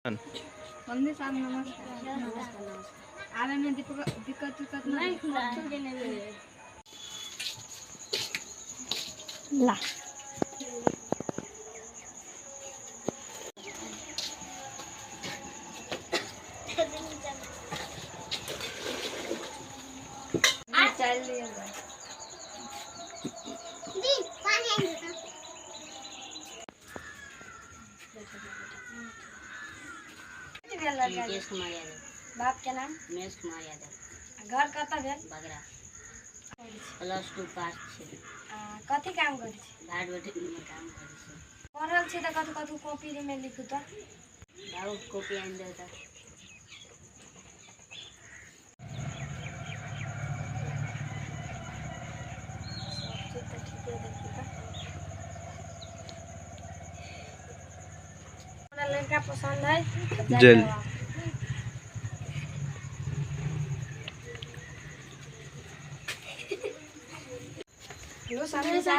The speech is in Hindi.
मम्मी साहब नमस्कार। आवे में दिक्कत नहीं ला चल मुकेश कुमार यादव। बाप के नाम उमेश कुमार यादव। घर कतऽ भेल? बगरा। +2 पास छै। कथी काम करै छी? घाट बैठक में काम करै छी। पढ़ल छी तऽ कथी कॉपी में लिखू तऽ। बाबू कॉपी आनि दे तऽ। लड़का पसंद है जेल लो सामने से